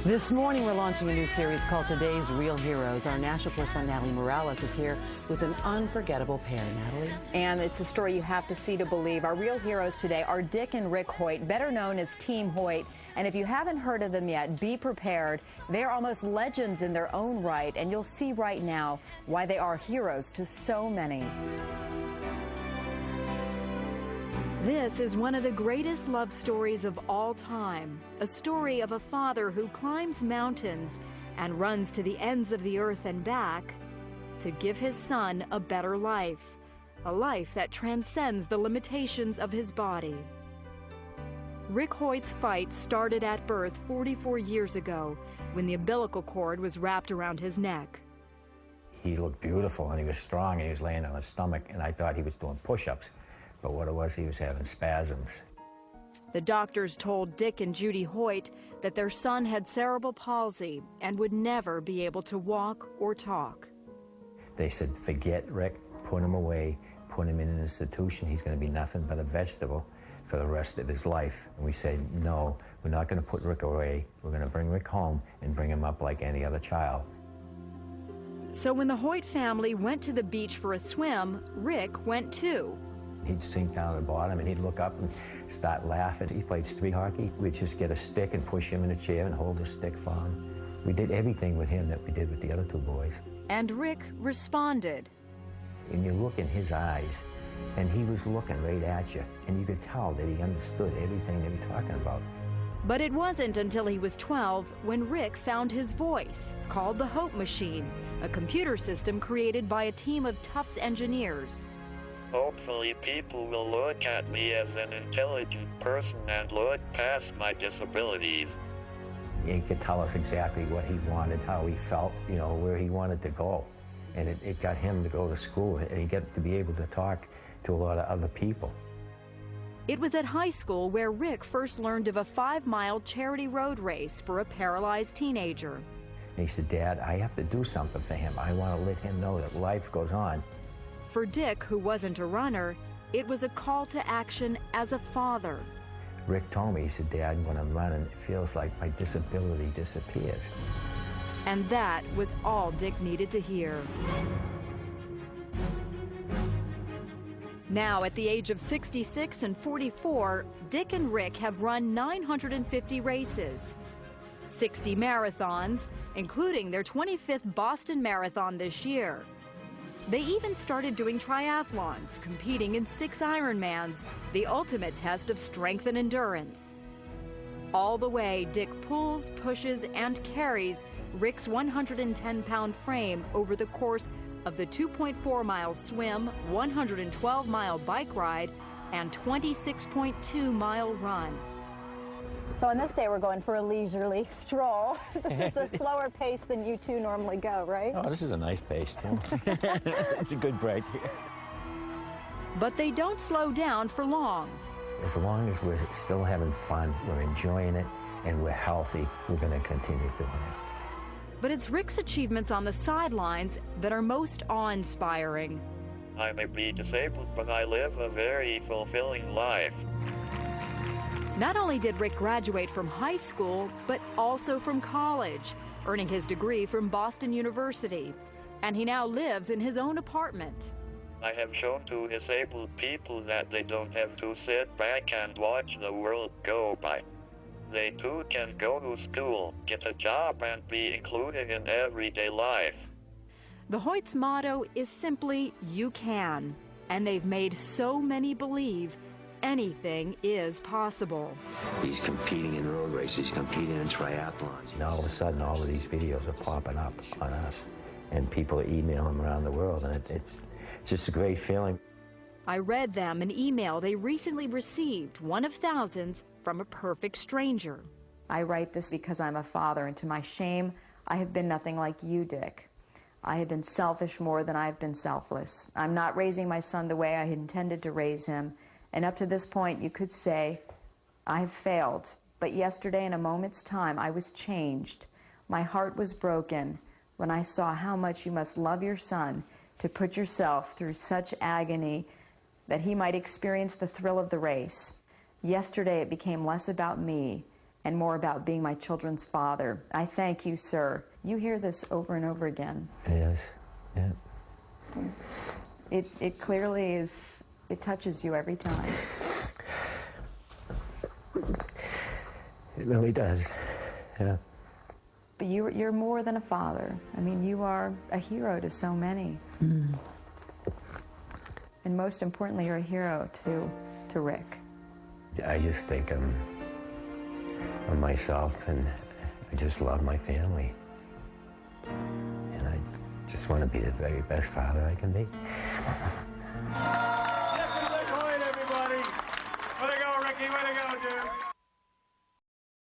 This morning we're launching a new series called Today's Real Heroes. Our national correspondent Natalie Morales is here with an unforgettable pair. Natalie? And it's a story you have to see to believe. Our real heroes today are Dick and Rick Hoyt, better known as Team Hoyt. And if you haven't heard of them yet, be prepared. They're almost legends in their own right, and you'll see right now why they are heroes to so many. This is one of the greatest love stories of all time, a story of a father who climbs mountains and runs to the ends of the earth and back to give his son a better life, a life that transcends the limitations of his body. Rick Hoyt's fight started at birth 44 years ago when the umbilical cord was wrapped around his neck. He looked beautiful and he was strong and he was laying on his stomach, and I thought he was doing push-ups. But what it was, he was having spasms. The doctors told Dick and Judy Hoyt that their son had cerebral palsy and would never be able to walk or talk. They said, forget Rick, put him away, put him in an institution. He's going to be nothing but a vegetable for the rest of his life. And we said, no, we're not going to put Rick away. We're going to bring Rick home and bring him up like any other child. So when the Hoyt family went to the beach for a swim, Rick went too. He'd sink down at the bottom and he'd look up and start laughing. He played street hockey. We'd just get a stick and push him in a chair and hold the stick for him. We did everything with him that we did with the other two boys. And Rick responded. And you look in his eyes, and he was looking right at you, and you could tell that he understood everything they were talking about. But it wasn't until he was 12 when Rick found his voice, called the Hope Machine, a computer system created by a team of Tufts engineers. Hopefully people will look at me as an intelligent person and look past my disabilities. He could tell us exactly what he wanted, how he felt, you know, where he wanted to go. And it got him to go to school, and he got to be able to talk to a lot of other people. It was at high school where Rick first learned of a 5-mile charity road race for a paralyzed teenager. And he said, Dad, I have to do something for him. I want to let him know that life goes on. For Dick, who wasn't a runner, it was a call to action as a father. Rick told me, he said, Dad, when I'm running, it feels like my disability disappears. And that was all Dick needed to hear. Now, at the age of 66 and 44, Dick and Rick have run 950 races, 60 marathons, including their 25th Boston Marathon this year. They even started doing triathlons, competing in 6 Ironmans, the ultimate test of strength and endurance. All the way, Dick pulls, pushes, and carries Rick's 110-pound frame over the course of the 2.4-mile swim, 112-mile bike ride, and 26.2-mile run. So on this day, we're going for a leisurely stroll. This is a slower pace than you two normally go, right? Oh, this is a nice pace, too. It's a good break. But they don't slow down for long. As long as we're still having fun, we're enjoying it, and we're healthy, we're going to continue doing it. But it's Rick's achievements on the sidelines that are most awe-inspiring. I may be disabled, but I live a very fulfilling life. Not only did Rick graduate from high school, but also from college, earning his degree from Boston University. And he now lives in his own apartment. I have shown to disabled people that they don't have to sit back and watch the world go by. They too can go to school, get a job, and be included in everyday life. The Hoyt's motto is simply, you can. And they've made so many believe anything is possible. He's competing in road races, he's competing in triathlons. And all of a sudden, all of these videos are popping up on us, and people are emailing them around the world, and it's just a great feeling. I read them an email they recently received, one of thousands, from a perfect stranger. I write this because I'm a father, and to my shame, I have been nothing like you, Dick. I have been selfish more than I've been selfless. I'm not raising my son the way I had intended to raise him, and up to this point, you could say, I have failed. But yesterday, in a moment's time, I was changed. My heart was broken when I saw how much you must love your son to put yourself through such agony that he might experience the thrill of the race. Yesterday, it became less about me and more about being my children's father. I thank you, sir. You hear this over and over again. Yes, yeah. It clearly is, it touches you every time. It really does, yeah. But you're more than a father. I mean, you are a hero to so many. Mm. And most importantly, you're a hero to Rick. I just think I'm myself, and I just love my family. And I just want to be the very best father I can be.